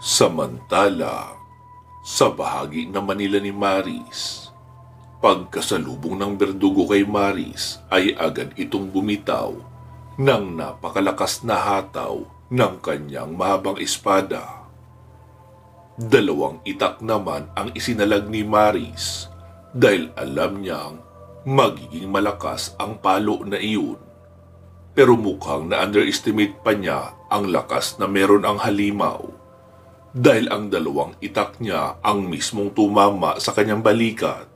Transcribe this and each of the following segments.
Samantala, sa bahagi naman nila ni Maris, pagkasalubong ng berdugo kay Maris ay agad itong bumitaw ng napakalakas na hataw ng kanyang mahabang espada. Dalawang itak naman ang isinalag ni Maris dahil alam niyang magiging malakas ang palo na iyon. Pero mukhang na-underestimate pa niya ang lakas na meron ang halimaw dahil ang dalawang itak niya ang mismong tumama sa kanyang balikat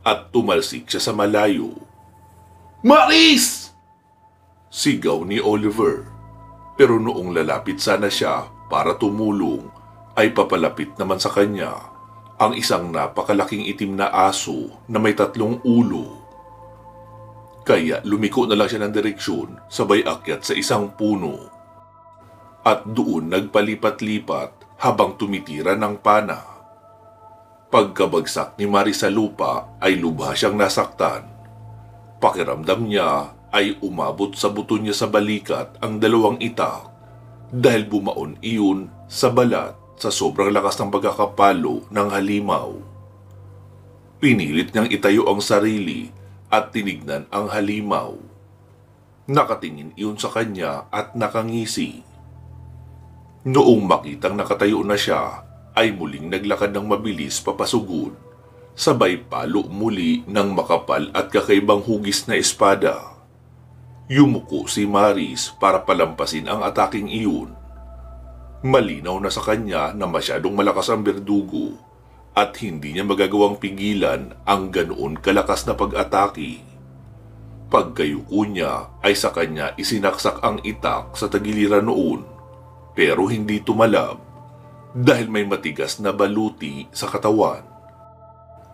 at tumalsik siya sa malayo. "Maris!" sigaw ni Oliver, pero noong lalapit sana siya para tumulong ay papalapit naman sa kanya ang isang napakalaking itim na aso na may 3 ulo. Kaya lumiko na lang siya ng direksyon sabay akyat sa isang puno. At doon nagpalipat-lipat habang tumitira ng pana. Pagkabagsak ni Maris sa lupa ay lubha siyang nasaktan. Pakiramdam niya ay umabot sa buto niya sa balikat ang dalawang itak dahil bumaon iyon sa balat sa sobrang lakas ng pagkakapalo ng halimaw. Pinilit niyang itayo ang sarili at tinignan ang halimaw. Nakatingin iyon sa kanya at nakangisi. Noong makitang nakatayo na siya, ay muling naglakad ng mabilis papasugod, sabay palo muli ng makapal at kakaibang hugis na espada. Yumuko si Maris para palampasin ang ataking iyon. Malinaw na sa kanya na masyadong malakas ang berdugo at hindi niya magagawang pigilan ang ganoon kalakas na pag-atake. Pagkayuko niya ay sa kanya isinaksak ang itak sa tagiliran noon, pero hindi tumalab dahil may matigas na baluti sa katawan.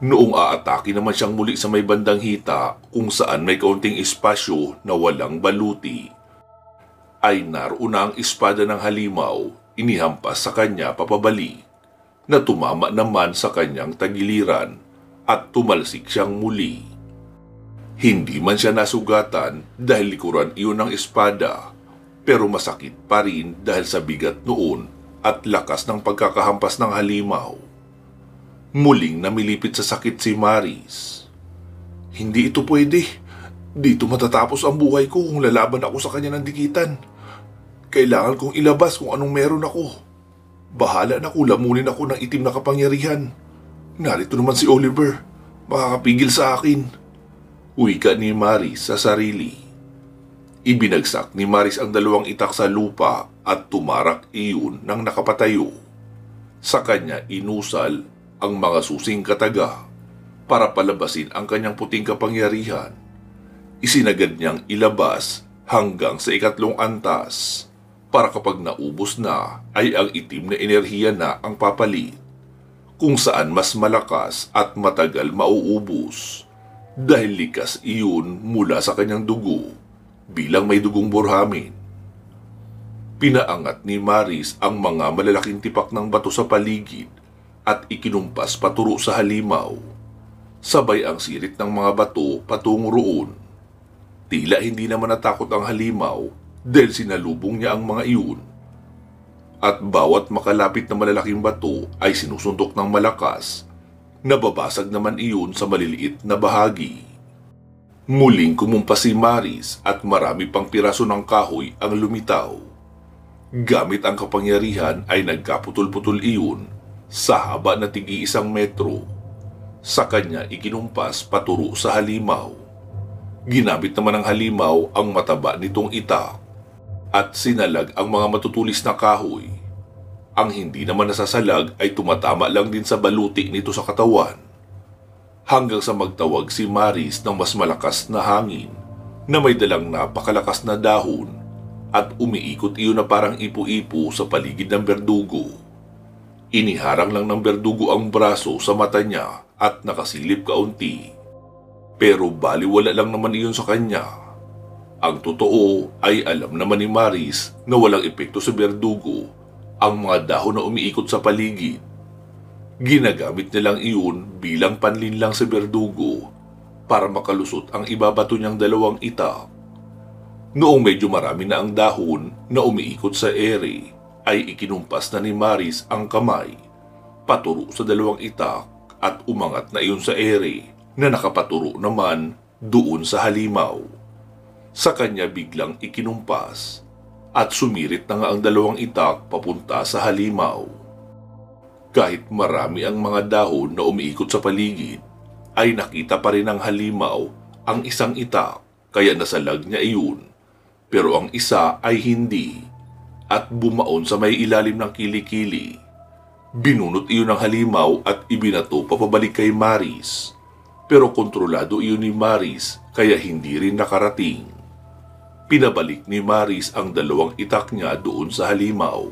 Noong aatake naman siyang muli sa may bandang hita kung saan may kaunting espasyo na walang baluti, ay naroon na ang espada ng halimaw inihampas sa kanya papabalik na tumama naman sa kanyang tagiliran at tumalsik siyang muli. Hindi man siya nasugatan dahil likuran iyon ng espada, pero masakit pa rin dahil sa bigat noon at lakas ng pagkakahampas ng halimaw. Muling namilipit sa sakit si Maris. "Hindi ito pwede. Dito matatapos ang buhay ko kung lalaban ako sa kanya ng dikitan. Kailangan kong ilabas kung anong meron ako. Bahala na kung lamunin ako ng itim na kapangyarihan. Narito naman si Oliver. Makakapigil sa akin." Wika ni Maris sa sarili. Ibinagsak ni Maris ang dalawang itak sa lupa at tumarak iyon ng nakapatayo. Sa kanya inusal ang mga susing kataga para palabasin ang kanyang puting kapangyarihan. Isinagad niyang ilabas hanggang sa 3 antas para kapag naubos na ay ang itim na enerhiya na ang papalit, kung saan mas malakas at matagal mauubos dahil likas iyon mula sa kanyang dugo bilang may dugong burhamin. Pinaangat ni Maris ang mga malalaking tipak ng bato sa paligid at ikinumpas paturo sa halimaw. Sabay ang sirit ng mga bato patungo roon. Tila hindi naman natakot ang halimaw dahil sinalubong niya ang mga iyon. At bawat makalapit na malalaking bato ay sinusuntok ng malakas. Nababasag naman iyon sa maliliit na bahagi. Muling kumumpas si Maris at marami pang piraso ng kahoy ang lumitaw. Gamit ang kapangyarihan ay nagkaputol-putol iyon sa haba na tig-1 metro. Sa kanya ikinumpas paturo sa halimaw. Ginamit naman ng halimaw ang mataba nitong itak at sinalag ang mga matutulis na kahoy. Ang hindi naman nasasalag ay tumatama lang din sa baluti nito sa katawan. Hanggang sa magtawag si Maris ng mas malakas na hangin na may dalang napakalakas na dahon at umiikot iyon na parang ipo-ipo sa paligid ng berdugo. Iniharang lang ng berdugo ang braso sa mata niya at nakasilip kaunti. Pero baliwala lang naman iyon sa kanya. Ang totoo ay alam naman ni Maris na walang epekto sa berdugo ang mga dahon na umiikot sa paligid. Ginagamit nilang iyon bilang panlinlang sa berdugo para makalusot ang ibabato niyang 2 itak. Noong medyo marami na ang dahon na umiikot sa ere, ay ikinumpas na ni Maris ang kamay paturo sa dalawang itak at umangat na iyon sa ere na nakapaturo naman doon sa halimaw. Sa kanya biglang ikinumpas at sumirit na nga ang dalawang itak papunta sa halimaw. Kahit marami ang mga dahon na umiikot sa paligid, ay nakita pa rin ng halimaw ang isang itak kaya nasalag niya iyon. Pero ang isa ay hindi at bumaon sa may ilalim ng kilikili. Binunot iyon ng halimaw at ibinato papabalik kay Maris. Pero kontrolado iyon ni Maris kaya hindi rin nakarating. Pinabalik ni Maris ang dalawang itak niya doon sa halimaw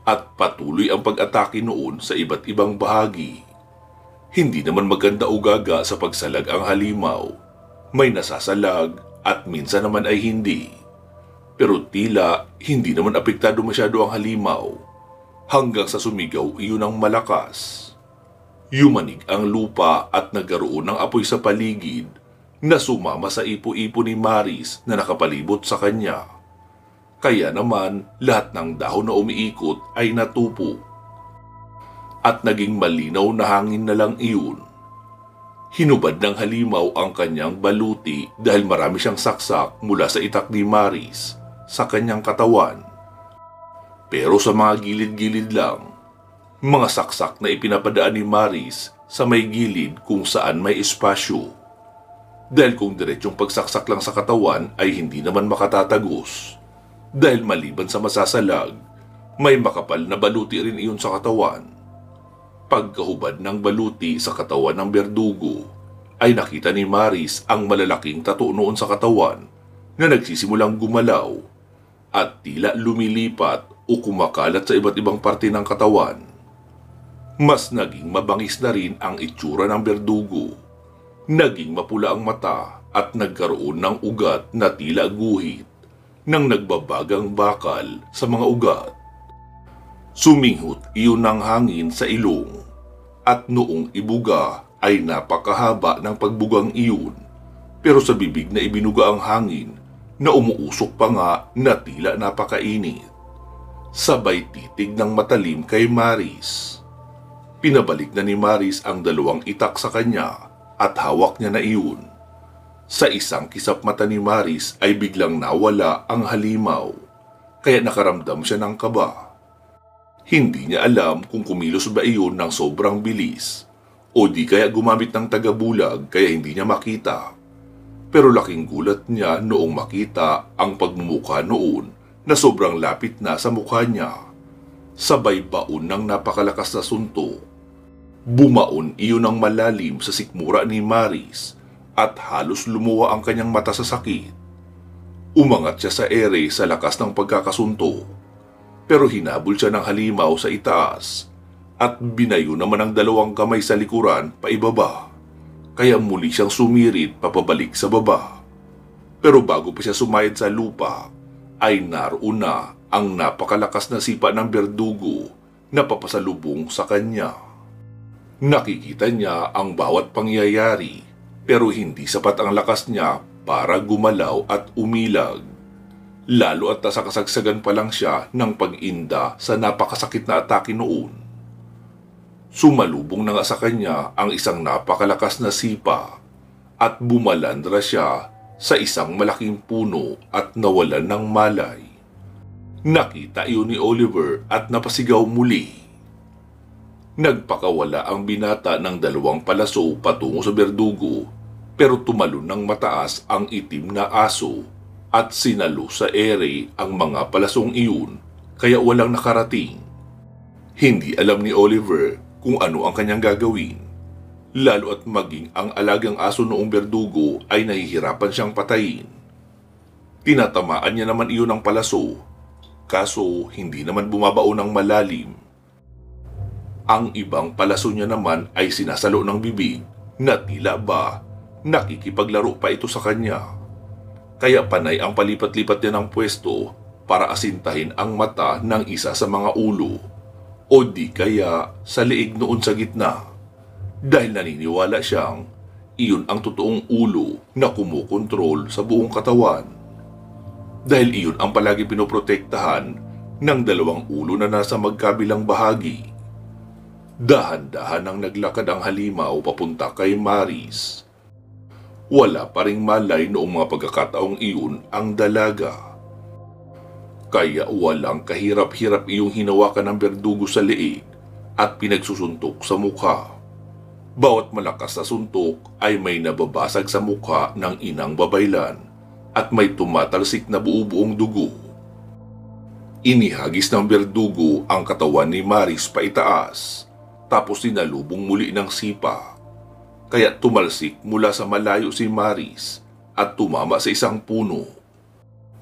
at patuloy ang pag-atake noon sa iba't ibang bahagi. Hindi naman maganda o gaga sa pagsalag ang halimaw. May nasasalag at minsan naman ay hindi. Pero tila hindi naman apektado masyado ang halimaw hanggang sa sumigaw iyon ng malakas. Yumanig ang lupa at nagkaroon ng apoy sa paligid na sumama sa ipo-ipo ni Maris na nakapalibot sa kanya. Kaya naman lahat ng dahon na umiikot ay natupo. At naging malinaw na hangin na lang iyon. Hinubad ng halimaw ang kanyang baluti dahil marami siyang saksak mula sa itak ni Maris sa kanyang katawan. Pero sa mga gilid-gilid lang, mga saksak na ipinapadaan ni Maris sa may gilid kung saan may espasyo. Dahil kung diretsong pagsaksak lang sa katawan ay hindi naman makatatagos. Dahil maliban sa masasalag, may makapal na baluti rin iyon sa katawan. Pagkahubad ng baluti sa katawan ng berdugo, ay nakita ni Maris ang malalaking tattoo noon sa katawan na nagsisimulang gumalaw at tila lumilipat o kumakalat sa iba't ibang parte ng katawan. Mas naging mabangis na rin ang itsura ng berdugo. Naging mapula ang mata at nagkaroon ng ugat na tila guhit ng nagbabagang bakal sa mga ugat. Suminghot iyon ng hangin sa ilong at noong ibuga ay napakahaba ng pagbugang iyon pero sa bibig na ibinuga ang hangin na umuusok pa nga na tila napakainit. Sabay titig ng matalim kay Maris. Pinabalik na ni Maris ang dalawang itak sa kanya at hawak niya na iyon. Sa isang kisap mata ni Maris ay biglang nawala ang halimaw, kaya nakaramdam siya ng kaba. Hindi niya alam kung kumilos ba iyon ng sobrang bilis o di kaya gumamit ng tagabulag kaya hindi niya makita. Pero laking gulat niya noong makita ang pagmumukha noon na sobrang lapit na sa mukha niya. Sabay baon ng napakalakas na suntok. Bumaon iyon ng malalim sa sikmura ni Maris at halos lumuwa ang kanyang mata sa sakit. Umangat siya sa ere sa lakas ng pagkakasuntok. Pero hinabol siya ng halimaw sa itaas at binayo naman ang dalawang kamay sa likuran paibaba. Kaya muli siyang sumirit papabalik sa baba. Pero bago pa siya sumayad sa lupa, ay naroon na ang napakalakas na sipa ng berdugo na papasalubong sa kanya. Nakikita niya ang bawat pangyayari pero hindi sapat ang lakas niya para gumalaw at umilag. Lalo at nasa kasagsagan pa lang siya ng pag-inda sa napakasakit na atake noon. Sumalubong na nga sa kanya ang isang napakalakas na sipa at bumalandra siya sa isang malaking puno at nawalan ng malay. Nakita iyon ni Oliver at napasigaw muli. Nagpakawala ang binata ng dalawang palaso patungo sa berdugo pero tumalon ng mataas ang itim na aso at sinalo sa ere ang mga palasong iyon kaya walang nakarating. Hindi alam ni Oliver kung ano ang kanyang gagawin, lalo at maging ang alagang aso noong berdugo ay nahihirapan siyang patayin. Tinatamaan niya naman iyon ng palaso, kaso hindi naman bumabao ng malalim. Ang ibang palaso niya naman ay sinasalo ng bibig na tila ba nakikipaglaro pa ito sa kanya. Kaya panay ang palipat-lipat niya ng pwesto para asintahin ang mata ng isa sa mga ulo o di kaya sa leeg noon sa gitna dahil naniniwala siyang iyon ang totoong ulo na kumukontrol sa buong katawan. Dahil iyon ang palagi pinoprotektahan ng dalawang ulo na nasa magkabilang bahagi. Dahan-dahan ang naglakad ang halimaw papunta kay Maris. Wala pa ring malay noong mga pagkakataong iyon ang dalaga. Kaya walang kahirap-hirap iyong hinawakan ng berdugo sa leeg at pinagsusuntok sa mukha. Bawat malakas na suntok ay may nababasag sa mukha ng inang babaylan at may tumatalsik na buo-buong dugo. Inihagis ng berdugo ang katawan ni Maris paitaas, tapos sinalubong muli ng sipa. Kaya tumalsik mula sa malayo si Maris at tumama sa isang puno.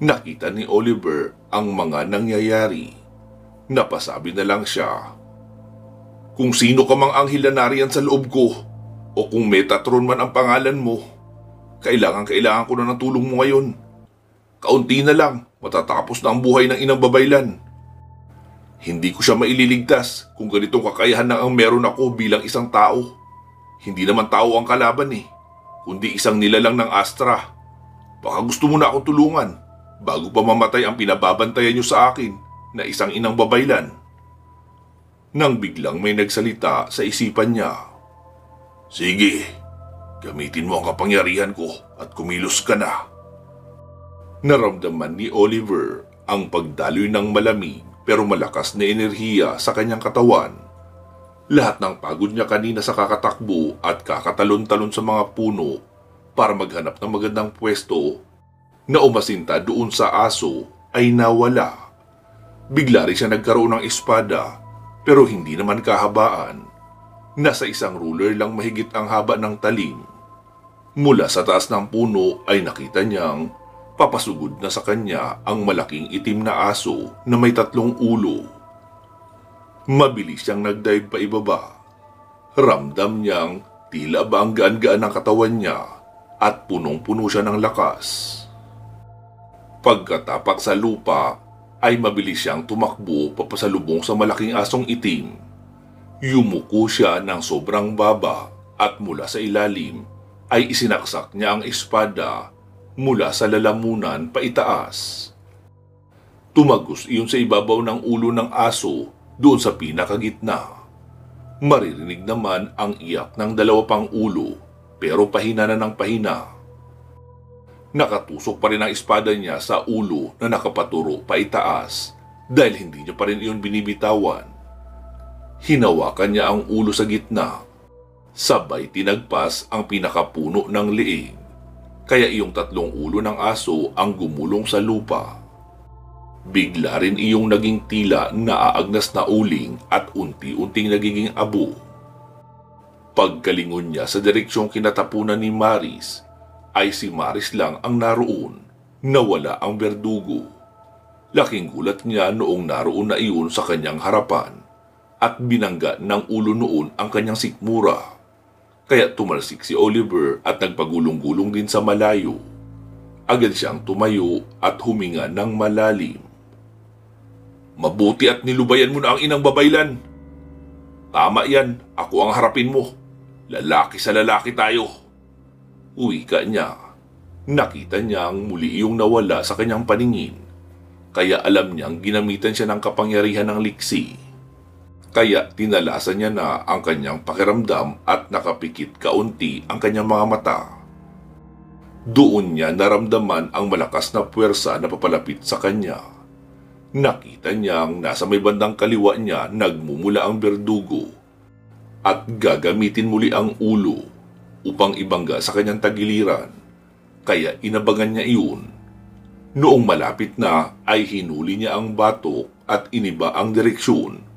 Nakita ni Oliver ang mga nangyayari. Napasabi na lang siya, "Kung sino ka mang anghel na nariyan sa loob ko, o kung Metatron man ang pangalan mo, kailangan ko na ng tulong mo ngayon. Kaunti na lang, matatapos na ang buhay ng inang babaylan. Hindi ko siya maililigtas kung ganitong kakayahan na ang meron ako bilang isang tao. Hindi naman tao ang kalaban kundi isang nilalang ng Astra. Baka gusto mo na akong tulungan bago pa mamatay ang pinababantayan niyo sa akin na isang inang babaylan." Nang biglang may nagsalita sa isipan niya, "Sige, gamitin mo ang kapangyarihan ko at kumilos ka na." Naramdaman ni Oliver ang pagdaloy ng malamig pero malakas na enerhiya sa kanyang katawan. Lahat ng pagod niya kanina sa kakatakbo at kakatalon-talon sa mga puno para maghanap ng magandang pwesto na umasinta doon sa aso ay nawala. Bigla rin siya nagkaroon ng espada pero hindi naman kahabaan. Nasa isang ruler lang mahigit ang haba ng talim. Mula sa taas ng puno ay nakita niyang papasugod na sa kanya ang malaking itim na aso na may 3 ulo. Mabilis siyang nagdive pa ibaba. Ramdam niyang tila ba ang gaan-gaan ng katawan niya at punong-puno siya ng lakas. Pagkatapak sa lupa ay mabilis siyang tumakbo papasalubong sa malaking asong itim. Yumuko siya ng sobrang baba at mula sa ilalim ay isinaksak niya ang espada mula sa lalamunan paitaas. Tumagos iyon sa ibabaw ng ulo ng aso doon sa pinakagitna. Maririnig naman ang iyak ng 2 pang ulo pero pahina na ng pahina. Nakatusok pa rin ang espada niya sa ulo na nakapaturo paitaas dahil hindi niya pa rin iyon binibitawan. Hinawakan niya ang ulo sa gitna. Sabay tinagpas ang pinakapuno ng leeg. Kaya iyong 3 ulo ng aso ang gumulong sa lupa. Bigla rin iyong naging tila naaagnas na uling at unti-unting nagiging abo. Pagkalingon niya sa direksyong kinatapunan ni Maris, ay si Maris lang ang naroon, nawala ang berdugo. Laking gulat niya noong naroon na iyon sa kanyang harapan at binangga ng ulo noon ang kanyang sikmura. Kaya tumalsik si Oliver at nagpagulong-gulong din sa malayo. Agad siyang tumayo at huminga ng malalim. "Mabuti at nilubayan mo na ang inang babaylan. Tama yan, ako ang harapin mo. Lalaki sa lalaki tayo." Wika niya. Nakita niyang muli iyong nawala sa kanyang paningin. Kaya alam niyang ginamitan siya ng kapangyarihan ng liksi. Kaya tinalasan niya na ang kanyang pakiramdam at nakapikit kaunti ang kanyang mga mata. Doon niya naramdaman ang malakas na puwersa na papalapit sa kanya. Nakita niyang nasa may bandang kaliwa niya nagmumula ang berdugo at gagamitin muli ang ulo upang ibangga sa kanyang tagiliran. Kaya inabangan niya iyon. Noong malapit na ay hinuli niya ang bato at iniba ang direksyon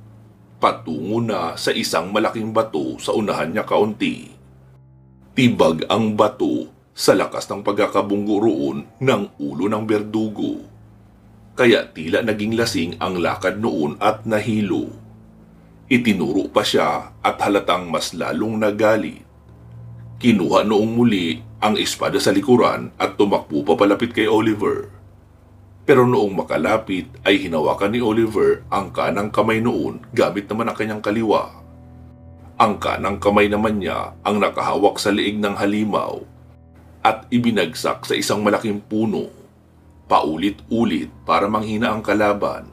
patungo na sa isang malaking bato sa unahan niya kaunti. Tibag ang bato sa lakas ng pagkakabunggo roon ng ulo ng berdugo. Kaya tila naging lasing ang lakad noon at nahilo. Itinuro pa siya at halatang mas lalong nagalit. Kinuha noong muli ang espada sa likuran at tumakbo papalapit kay Oliver. Pero noong makalapit ay hinawakan ni Oliver ang kanang kamay noon gamit naman ang kanyang kaliwa. Ang kanang kamay naman niya ang nakahawak sa leeg ng halimaw at ibinagsak sa isang malaking puno, paulit-ulit para manghina ang kalaban.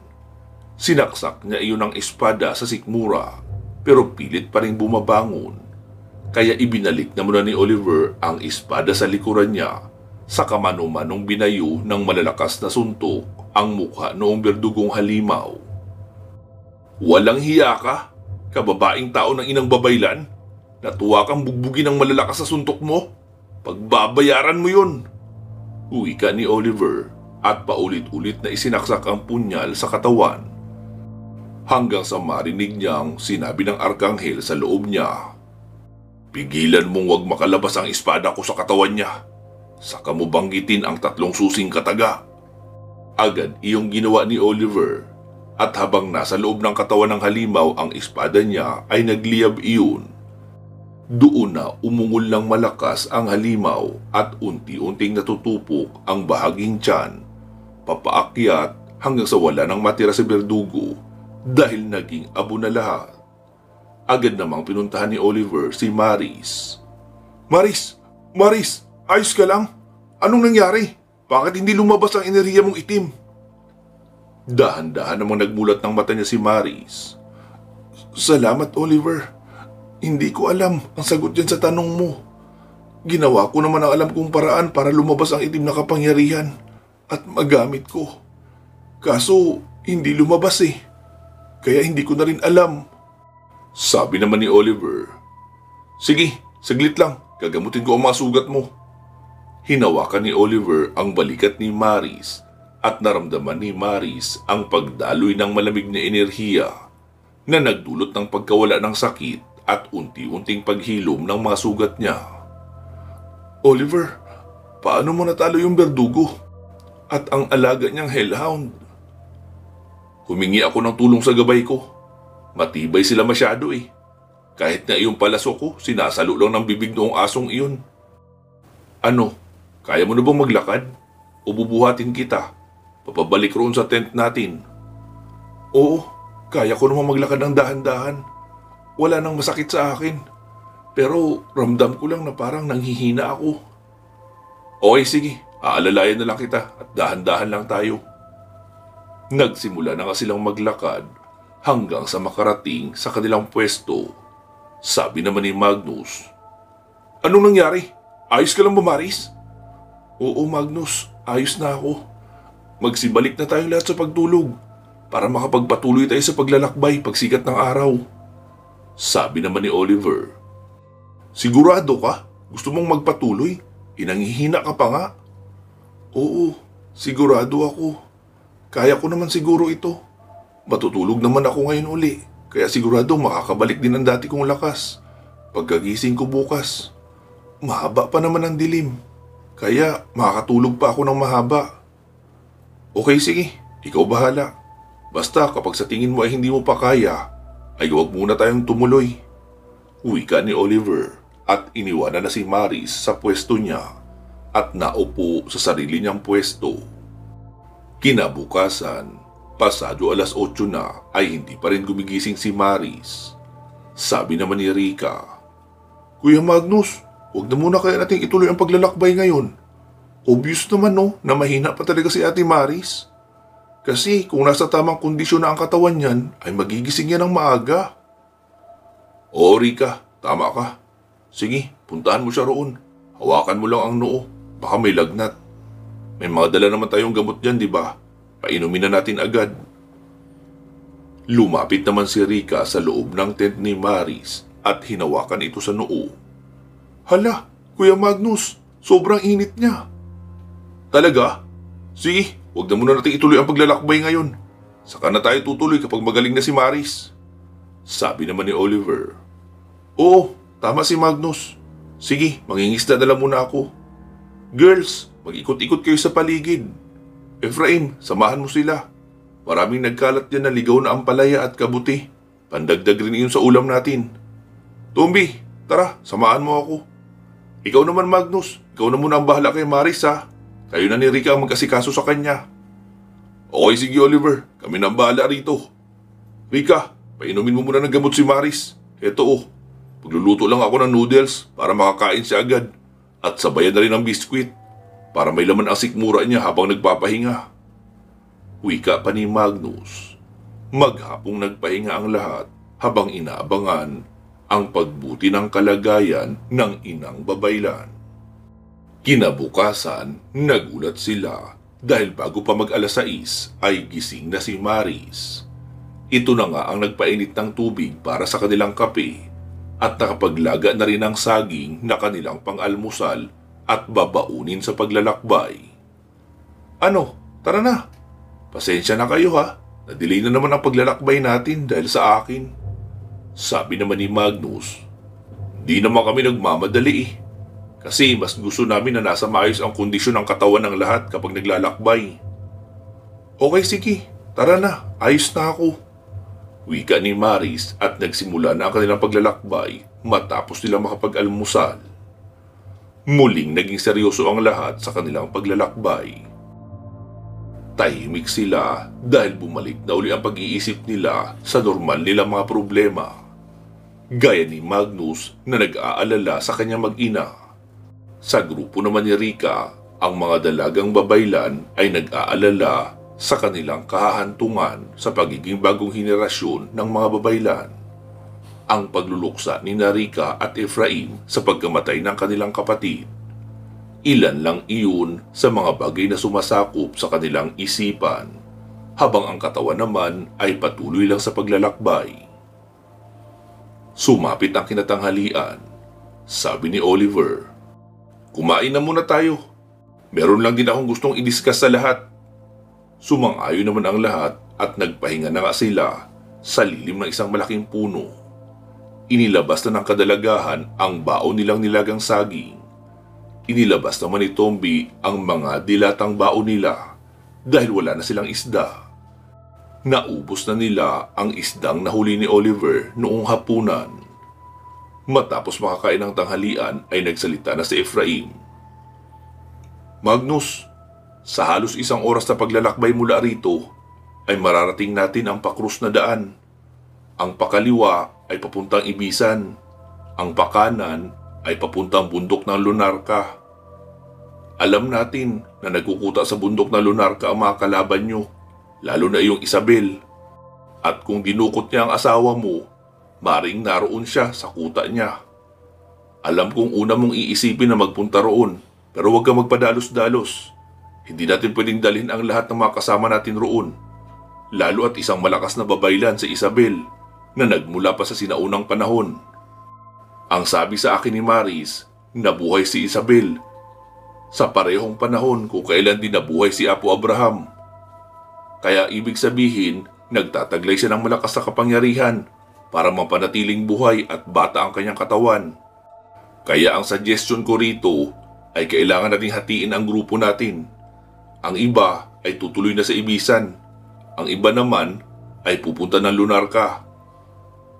Sinaksak niya iyon ng espada sa sikmura pero pilit pa rin bumabangon. Kaya ibinalik na muna ni Oliver ang espada sa likuran niya sa kamano-manong binayo ng malalakas na suntok ang mukha noong berdugong halimaw. Walang hiya ka, kababaing tao ng inang babaylan? Natuwa kang bugbugin ng malalakas na suntok mo? Pagbabayaran mo yun! Wika ni Oliver at paulit-ulit na isinaksak ang punyal sa katawan. Hanggang sa marinig niyang sinabi ng Arkanghel sa loob niya, "Pigilan mong wag makalabas ang espada ko sa katawan niya. Saka mo banggitin ang 3 susing kataga." Agad iyong ginawa ni Oliver at habang nasa loob ng katawan ng halimaw ang espada niya ay nagliyab iyon. Doon na umungol ng malakas ang halimaw at unti-unting natutupok ang bahaging tiyan, papaakyat hanggang sa wala nang matira si Berdugo dahil naging abo na lahat. Agad namang pinuntahan ni Oliver si Maris. Maris! Maris! Ayos ka lang? Anong nangyari? Bakit hindi lumabas ang enerhiya mong itim?" Dahan-dahan namang nagmulat ng mata niya si Maris. "Salamat, Oliver. Hindi ko alam ang sagot dyan sa tanong mo. Ginawa ko naman ang alam kong paraan para lumabas ang itim na kapangyarihan at magamit ko. Kaso, hindi lumabas eh. Kaya hindi ko na rin alam." Sabi naman ni Oliver, "Sige, saglit lang. Gagamutin ko ang mga sugat mo." Hinawakan ni Oliver ang balikat ni Maris at naramdaman ni Maris ang pagdaloy ng malamig na enerhiya na nagdulot ng pagkawala ng sakit at unti-unting paghilom ng mga sugat niya. "Oliver, paano mo natalo yung Berdugo at ang alaga niyang Hellhound?" "Humingi ako ng tulong sa gabay ko. Matibay sila masyado eh. Kahit na iyong palaso ko, sinasalo lang ng bibig noong asong iyon." "Ano, kaya mo na bang maglakad? O bubuhatin kita? Papabalik roon sa tent natin." "Oo, kaya ko naman maglakad ng dahan-dahan. Wala nang masakit sa akin. Pero ramdam ko lang na parang nanghihina ako." "Okay, sige. Aalalayan na lang kita at dahan-dahan lang tayo." Nagsimula na nga silang maglakad hanggang sa makarating sa kanilang pwesto. Sabi naman ni Magnus, "Anong nangyari? Ayos ka lang ba, Maris?" "Oo, Magnus. Ayos na ako. Magsibalik na tayong lahat sa pagtulog para makapagpatuloy tayo sa paglalakbay pagsikat ng araw." Sabi naman ni Oliver, "Sigurado ka? Gusto mong magpatuloy? Inanghihina ka pa nga." "Oo, sigurado ako. Kaya ko naman siguro ito. Matutulog naman ako ngayon uli, kaya sigurado makakabalik din ang dati kong lakas pagkagising ko bukas. Mahaba pa naman ang dilim, kaya makakatulog pa ako ng mahaba." "Okay, sige. Ikaw bahala. Basta kapag sa tingin mo ay hindi mo pa kaya, ay huwag muna tayong tumuloy." Wika ni Oliver at iniwanan na si Maris sa pwesto niya at naupo sa sarili niyang pwesto. Kinabukasan, pasado 8:00 na ay hindi pa rin gumigising si Maris. Sabi naman ni Rika, "Kuya Magnus, huwag na muna kaya natin ituloy ang paglalakbay ngayon. Obvious naman no na mahina pa talaga si Ate Maris. Kasi kung nasa tamang kondisyon na ang katawan niyan, ay magigising yan ng maaga." "Oo, Rika, tama ka. Sige, puntahan mo siya roon. Hawakan mo lang ang noo. Baka may lagnat. May mga dala naman tayong gamot dyan, di ba? Painumin na natin agad." Lumapit naman si Rika sa loob ng tent ni Maris at hinawakan ito sa noo. "Hala, Kuya Magnus, sobrang init niya." "Talaga? Sige, huwag na muna natin ituloy ang paglalakbay ngayon. Saka na tayo tutuloy kapag magaling na si Maris." Sabi naman ni Oliver, "Oo, tama si Magnus. Sige, mangingisda na lang muna ako. Girls, mag-ikot-ikot kayo sa paligid. Ephraim, samahan mo sila. Maraming nagkalat dyan na ligaw na ampalaya at kabuti. Pandagdag rin iyon sa ulam natin. Tombi, tara, samahan mo ako. Ikaw naman, Magnus, ikaw na muna ang bahala kay Maris ha. Kayo na ni Rika ang magkasikaso sa kanya." "Okay, sige Oliver, kami na ang bahala rito. Rika, painumin mo muna ng gamot si Maris. Eto oh, pagluluto lang ako ng noodles para makakain siya agad. At sabayan na rin ng biskwit para may laman ang sikmura niya habang nagpapahinga." Wika pa ni Magnus. Maghapong nagpahinga ang lahat habang inaabangan ang pagbuti ng kalagayan ng inang babaylan. Kinabukasan, nagulat sila dahil bago pa mag-alas 6 ay gising na si Maris. Ito na nga ang nagpainit ng tubig para sa kanilang kape at nakapaglaga na rin ng saging na kanilang pang-almusal at babaunin sa paglalakbay. Ano, tara na. Pasensya na kayo ha. Na-delay na naman ang paglalakbay natin dahil sa akin. Sabi naman ni Magnus, di naman kami nagmamadali eh. Kasi mas gusto namin na nasa maayos ang kondisyon ng katawan ng lahat kapag naglalakbay. Okay sige, tara na, ayos na ako. Wika ni Maris at nagsimula na ang kanilang paglalakbay matapos nilang makapag-almusal. Muling naging seryoso ang lahat sa kanilang paglalakbay. Tahimik sila dahil bumalik na uli ang pag-iisip nila sa normal nilang mga problema. Gaya ni Magnus na nag-aalala sa kanyang mag-ina. Sa grupo naman ni Rika, ang mga dalagang babaylan ay nag-aalala sa kanilang kahahantungan sa pagiging bagong henerasyon ng mga babaylan. Ang pagluluksa ni Rika at Efraim sa pagkamatay ng kanilang kapatid. Ilan lang iyon sa mga bagay na sumasakop sa kanilang isipan, habang ang katawan naman ay patuloy lang sa paglalakbay. Sumapit ang kinatanghalian. Sabi ni Oliver, "Kumain na muna tayo. Meron lang din akong gustong i-discuss sa lahat." Sumang-ayon naman ang lahat at nagpahinga na nga sila sa lilim ng isang malaking puno. Inilabas na ng kadalagahan ang baon nilang nilagang saging. Inilabas naman ni Tomby ang mga dilatang baon nila dahil wala na silang isda. Naubos na nila ang isdang nahuli ni Oliver noong hapunan. Matapos makakain ng tanghalian ay nagsalita na si Efraim. "Magnus, sa halos 1 oras na paglalakbay mula rito ay mararating natin ang pakrus na daan. Ang pakaliwa ay papuntang Ibisan. Ang pakanan ay papuntang bundok ng Lunarka. Alam natin na nagkukuta sa bundok ng Lunarka ang mga kalaban nyo, lalo na iyong Isabel. At kung dinukot niya ang asawa mo, maring naroon siya sa kuta niya. Alam kong una mong iisipin na magpunta roon, pero huwag kang magpadalos-dalos. Hindi natin pwedeng dalhin ang lahat ng mga kasama natin roon, lalo at isang malakas na babaylan si Isabel na nagmula pa sa sinaunang panahon. Ang sabi sa akin ni Maris, nabuhay si Isabel sa parehong panahon kung kailan din nabuhay si Apo Abraham. Kaya ibig sabihin, nagtataglay siya ng malakas na kapangyarihan para mapanatiling buhay at bata ang kanyang katawan. Kaya ang suggestion ko rito ay kailangan nating hatiin ang grupo natin. Ang iba ay tutuloy na sa Ibisan. Ang iba naman ay pupunta ng Lunarka.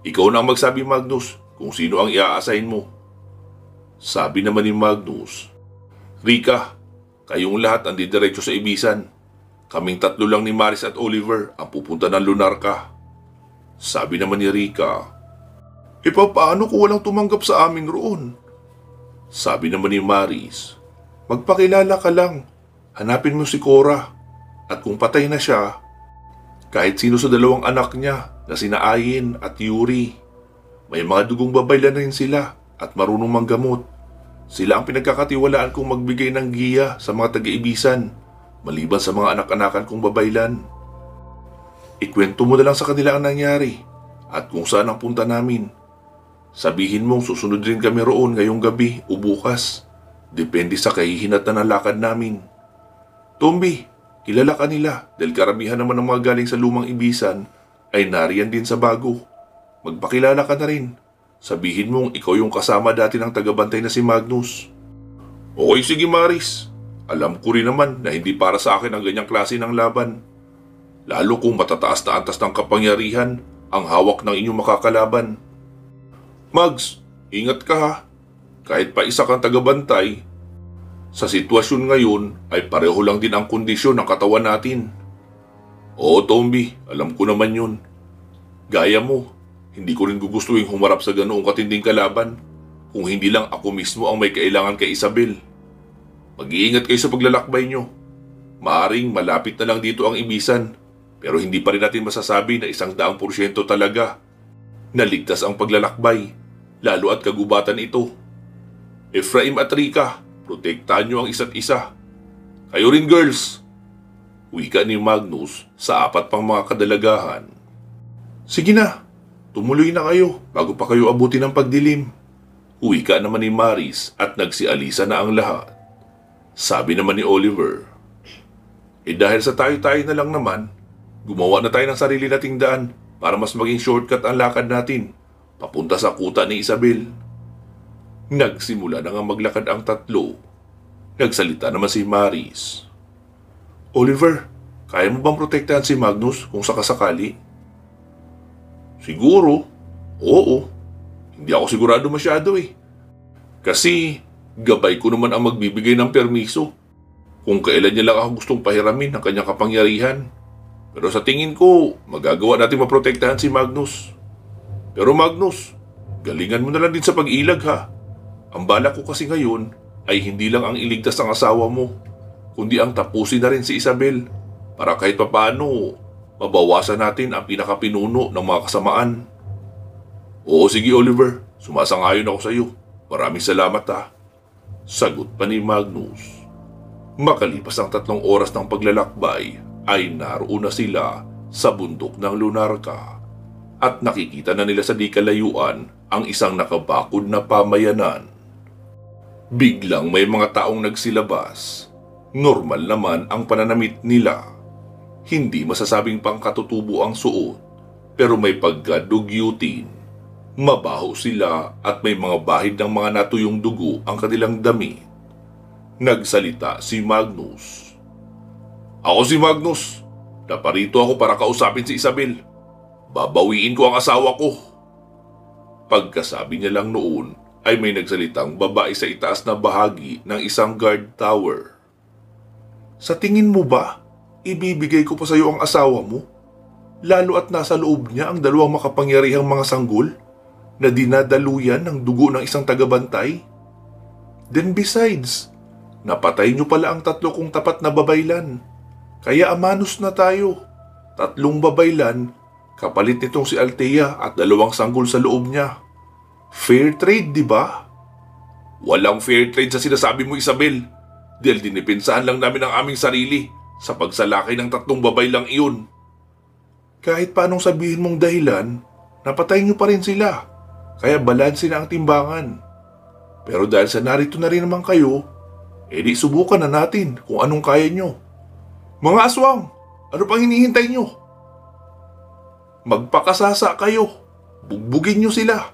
Ikaw na ang magsabi, Magnus, kung sino ang i-a-assign mo." Sabi naman ni Magnus, "Rika, kayong lahat ang didiretso sa Ibisan. Kaming 3 lang ni Maris at Oliver ang pupunta ng Lunarka." Sabi naman ni Rika, "Paano kung walang tumanggap sa amin roon?" Sabi naman ni Maris, "Magpakilala ka lang. Hanapin mo si Cora. At kung patay na siya, kahit sino sa 2 anak niya na sina Ayin at Yuri, may mga dugong babaylan na rin sila at marunong manggamot. Sila ang pinagkakatiwalaan kong magbigay ng giya sa mga taga-Ibisan, maliban sa mga anak-anakan kong babaylan. Ikwento mo na lang sa kanila ang nangyari at kung saan ang punta namin. Sabihin mong susunod rin kami roon ngayong gabi o bukas. Depende sa kahihinatan ng lakad namin. Tomby, kilala ka nila dahil karamihan naman ng mga galing sa lumang Ibisan ay nariyan din sa bago. Magpakilala ka na rin. Sabihin mong ikaw yung kasama dati ng tagabantay na si Magnus." "Okay, sige Maris. Alam ko rin naman na hindi para sa akin ang ganyang klase ng laban. Lalo kung matataas na antas ng kapangyarihan ang hawak ng inyong makakalaban. Mags, ingat ka ha. Kahit pa isa kang tagabantay, sa sitwasyon ngayon ay pareho lang din ang kondisyon ng katawan natin." "Oo Tomby, alam ko naman yun. Gaya mo, hindi ko rin gugustuhin humarap sa ganoong katinding kalaban kung hindi lang ako mismo ang may kailangan kay Isabel. Mag-iingat kayo sa paglalakbay nyo. Maaring malapit na lang dito ang Ibisan Pero hindi pa rin natin masasabi na 100% talaga naligtas ang paglalakbay, lalo at kagubatan ito. Efraim at Rika, protektahan niyo ang isa't isa. Kayo rin, girls, wika ni Magnus sa 4 pang mga kadalagahan. Sige na, tumuloy na kayo bago pa kayo abutin ng pagdilim. Wika naman ni Maris at nagsialisa na ang lahat. Sabi naman ni Oliver, dahil sa tayo-tayo na lang naman, gumawa na tayo ng sarili nating daan para mas maging shortcut ang lakad natin papunta sa kuta ni Isabel. Nagsimula na nga maglakad ang tatlo. Nagsalita naman si Maris. Oliver, kaya mo bang protektahan si Magnus kung sakasakali? Siguro, oo. Hindi ako sigurado masyado Kasi gabay ko naman ang magbibigay ng permiso kung kailan niya lang ako gustong pahiramin ang kanyang kapangyarihan. Pero sa tingin ko, magagawa natin maprotektahan si Magnus. Pero Magnus, galingan mo na lang din sa pag-ilag ha. Ang balak ko kasi ngayon ay hindi lang ang iligtas ang asawa mo, kundi ang tapusin na rin si Isabel para kahit papaano mabawasan natin ang pinakapinuno ng mga kasamaan. Oo sige Oliver, sumasang-ayon ako sa iyo. Maraming salamat ha. Sagot pa ni Magnus. Makalipas ang 3 oras ng paglalakbay ay naroon na sila sa bundok ng Lunarka at nakikita na nila sa di kalayuan ang isang nakabakod na pamayanan. Biglang may mga taong nagsilabas. Normal naman ang pananamit nila. Hindi masasabing pangkatutubo ang suot, pero may pagkadugyutin. Mabaho sila at may mga bahid ng mga natuyong dugo ang kanilang damit. Nagsalita si Magnus. Ako si Magnus. Naparito ako para kausapin si Isabel. Babawiin ko ang asawa ko. Pagkasabi niya lang noon ay may nagsalitang babae sa itaas na bahagi ng isang guard tower. Sa tingin mo ba, ibibigay ko pa sa iyo ang asawa mo? Lalo at nasa loob niya ang 2 makapangyarihang mga sanggol na dinadaluyan ng dugo ng isang tagabantay? Then besides, napatay niyo pala ang 3 kong tapat na babaylan. Kaya amanos na tayo. 3 babaylan, kapalit nitong si Althea at 2 sanggol sa loob niya. Fair trade, di ba? Walang fair trade sa sinasabi mo, Isabel. Dahil dinipensahan lang namin ang aming sarili sa pagsalakay ng 3 babaylang iyon. Kahit paanong sabihin mong dahilan, napatay niyo pa rin sila. Kaya balanse na ang timbangan. Pero dahil sa narito na rin naman kayo, di subukan na natin kung anong kaya nyo. Mga aswang, ano pang hinihintay nyo? Magpakasasa kayo. Bugbugin nyo sila.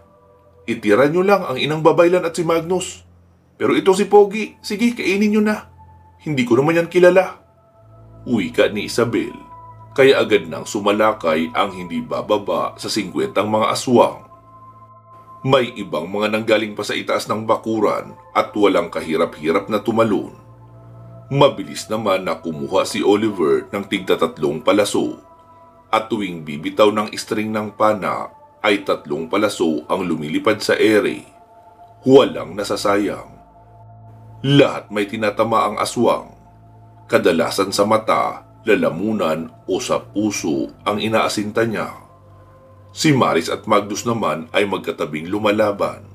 Itira nyo lang ang inang babaylan at si Magnus. Pero ito si Pogi, sige kainin nyo na. Hindi ko naman yan kilala. Wika ni Isabel. Kaya agad nang sumalakay ang hindi bababa sa 50 mga aswang. May ibang mga nanggaling pa sa itaas ng bakuran at walang kahirap-hirap na tumalon. Mabilis naman na kumuha si Oliver ng tigta 3 palaso. At tuwing bibitaw ng string ng pana ay 3 palaso ang lumilipad sa ere. Walang nasasayang. Lahat may tinatama ang aswang. Kadalasan sa mata, lalamunan o sa puso ang inaasinta niya. Si Maris at Magnus naman ay magkatabing lumalaban.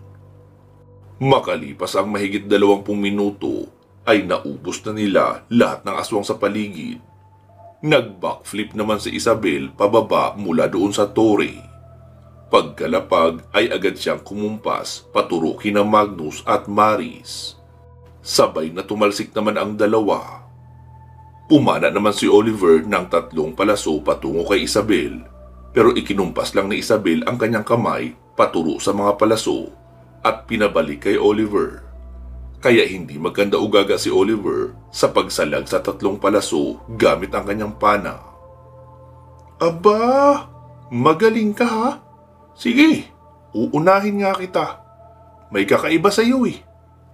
Makalipas ang mahigit 20 minuto ay naubos na nila lahat ng aswang sa paligid. Nag-backflip naman si Isabel pababa mula doon sa tore. Pagkalapag ay agad siyang kumumpas paturo kina Magnus at Maris. Sabay na tumalsik naman ang dalawa. Pumana naman si Oliver ng 3 palaso patungo kay Isabel, pero ikinumpas lang ni Isabel ang kanyang kamay paturo sa mga palaso at pinabalik kay Oliver. Kaya hindi maganda ugaga si Oliver sa pagsalag sa 3 palaso gamit ang kanyang pana. Aba, magaling ka ha? Sige, uunahin nga kita. May kakaiba sa iyo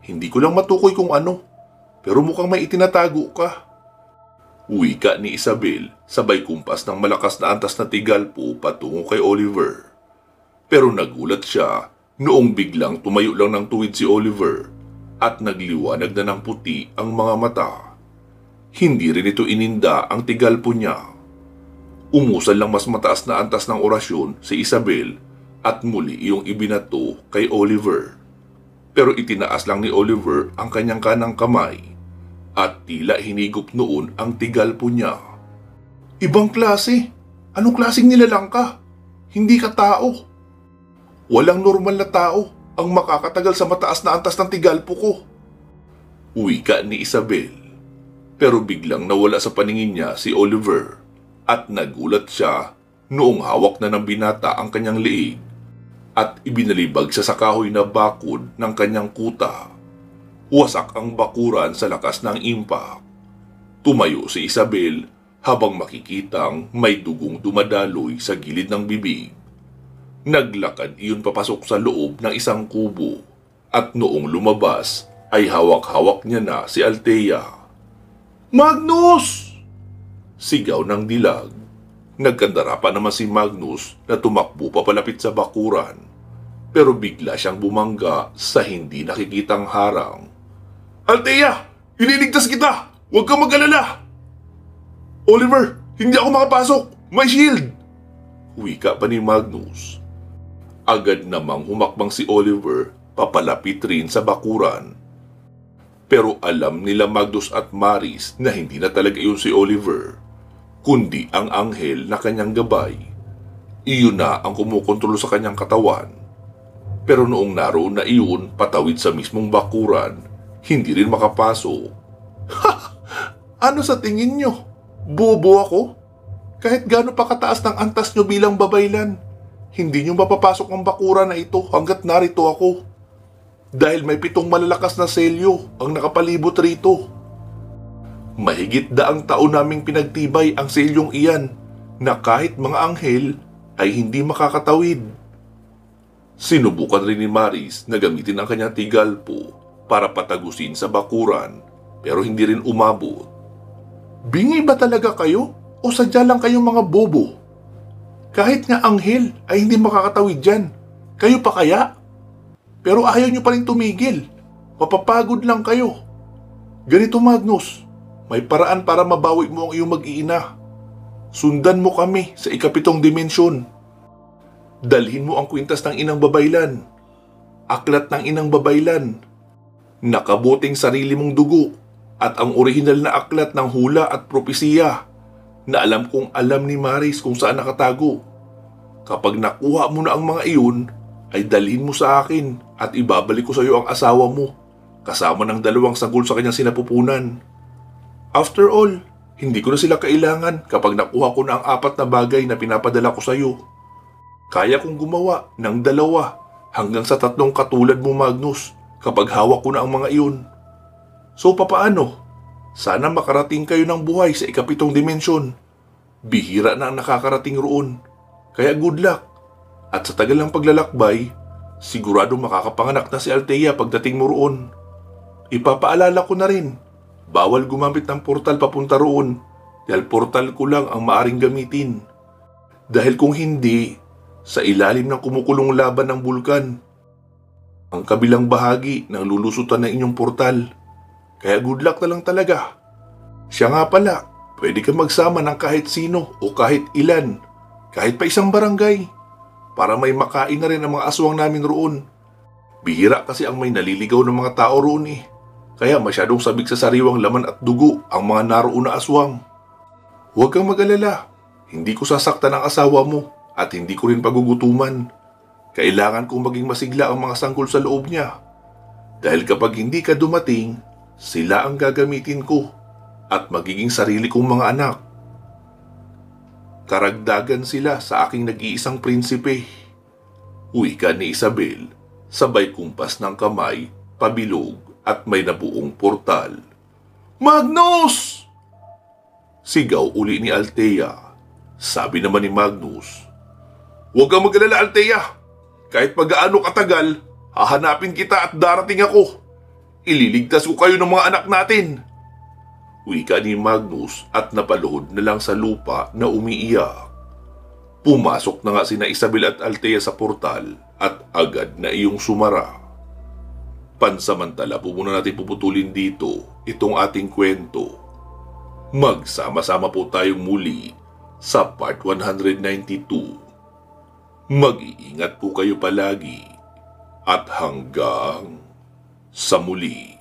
Hindi ko lang matukoy kung ano, pero mukhang may itinatago ka. Wika ni Isabel sabay kumpas ng malakas na antas na tigalpo patungo kay Oliver. Pero nagulat siya noong biglang tumayo lang ng tuwid si Oliver at nagliwanag na ng puti ang mga mata. Hindi rin ito ininda ang tigalpo niya. Umusal lang mas mataas na antas ng orasyon si Isabel at muli iyong ibinato kay Oliver. Pero itinaas lang ni Oliver ang kanyang kanang kamay at tila hinigop noon ang tigalpo niya. Ibang klase? Anong klaseng nilalang ka? Hindi ka tao. Walang normal na tao ang makakatagal sa mataas na antas ng tigalpo ko. Wika ni Isabel. Pero biglang nawala sa paningin niya si Oliver at nagulat siya noong hawak na ng binata ang kanyang liig at ibinalibag siya sa kahoy na bakod ng kanyang kuta. Wasak ang bakuran sa lakas ng impact. Tumayo si Isabel habang makikitang may dugong dumadaloy sa gilid ng bibig. Naglakad iyon papasok sa loob ng isang kubo at noong lumabas ay hawak-hawak niya na si Althea. Magnus! Sigaw ng dilag. Nagkandara pa naman si Magnus na tumakbo papalapit sa bakuran pero bigla siyang bumangga sa hindi nakikitang harang. Althea! Ililigtas kita! Huwag kang mag-alala! Oliver! Hindi ako makapasok! May shield! Wika pa ni Magnus. Agad namang humakbang si Oliver papalapit rin sa bakuran. Pero alam nila Magnus at Maris na hindi na talaga iyon si Oliver, kundi ang anghel na kanyang gabay. Iyon na ang kumukontrol sa kanyang katawan. Pero noong naroon na iyon patawid sa mismong bakuran, hindi rin makapasok. Ha! Ano sa tingin nyo? Bobo ako? Kahit gaano pa kataas ng antas nyo bilang babaylan, hindi nyo mapapasok ang bakuran na ito hanggat narito ako. Dahil may 7 malalakas na selyo ang nakapalibot rito. Mahigit 100 taon naming pinagtibay ang selyong iyan na kahit mga anghel ay hindi makakatawid. Sinubukan rin ni Maris na gamitin ang kanyang tigalpo para patagusin sa bakuran pero hindi rin umabot. Bingi ba talaga kayo o sadya lang kayong mga bobo? Kahit nga anghel ay hindi makakatawid dyan. Kayo pa kaya? Pero ayaw nyo pa rin tumigil. Mapapagod lang kayo. Ganito Magnus, may paraan para mabawi mo ang iyong mag-iina. Sundan mo kami sa ika-7 dimensyon. Dalhin mo ang kwintas ng inang babaylan. Aklat ng inang babaylan. Nakabuting sarili mong dugo at ang orihinal na aklat ng hula at propesiya na alam kong alam ni Maris kung saan nakatago. Kapag nakuha mo na ang mga iyon, ay dalhin mo sa akin at ibabalik ko sa iyo ang asawa mo kasama ng 2 sagol sa kanyang sinapupunan. After all, hindi ko na sila kailangan kapag nakuha ko na ang 4 na bagay na pinapadala ko sa iyo. Kaya kong gumawa ng 2 hanggang sa 3 katulad mo Magnus kapag hawak ko na ang mga iyon. So papaano? Sana makarating kayo ng buhay sa ika-7 dimensyon. Bihira na ang nakakarating roon. Kaya good luck. At sa tagal ng paglalakbay, sigurado makakapanganak na si Althea pagdating mo roon. Ipapaalala ko na rin, bawal gumamit ng portal papunta roon dahil portal ko lang ang maaring gamitin. Dahil kung hindi, sa ilalim ng kumukulong laban ng bulkan, ang kabilang bahagi ng lulusutan ng inyong portal. Kaya good luck na lang talaga. Siya nga pala, pwede ka magsama ng kahit sino o kahit ilan, kahit pa isang barangay, para may makain na rin ang mga aswang namin roon. Bihira kasi ang may naliligaw ng mga tao roon eh. Kaya masyadong sabik sa sariwang laman at dugo ang mga naroon na aswang. Huwag kang mag-alala. Hindi ko sasaktan ang asawa mo at hindi ko rin pagugutuman. Kailangan kong maging masigla ang mga sanggol sa loob niya. Dahil kapag hindi ka dumating, sila ang gagamitin ko at magiging sarili kong mga anak. Karagdagan sila sa aking nag-iisang prinsipe. Wika ni Isabel, sabay kumpas ng kamay, pabilog at may nabuong portal. Magnus! Sigaw uli ni Althea. Sabi naman ni Magnus, huwag kang mag-alala Althea. Kahit pag-aano katagal, hahanapin kita at darating ako. Ililigtas ko kayo ng mga anak natin. Wika ni Magnus at napaluhod na lang sa lupa na umiiyak. Pumasok na nga sina Isabel at Althea sa portal at agad na iyong sumara. Pansamantala po muna natin puputulin dito itong ating kwento. Magsama-sama po tayong muli sa part 192. Mag-iingat po kayo palagi at hanggang sa muli.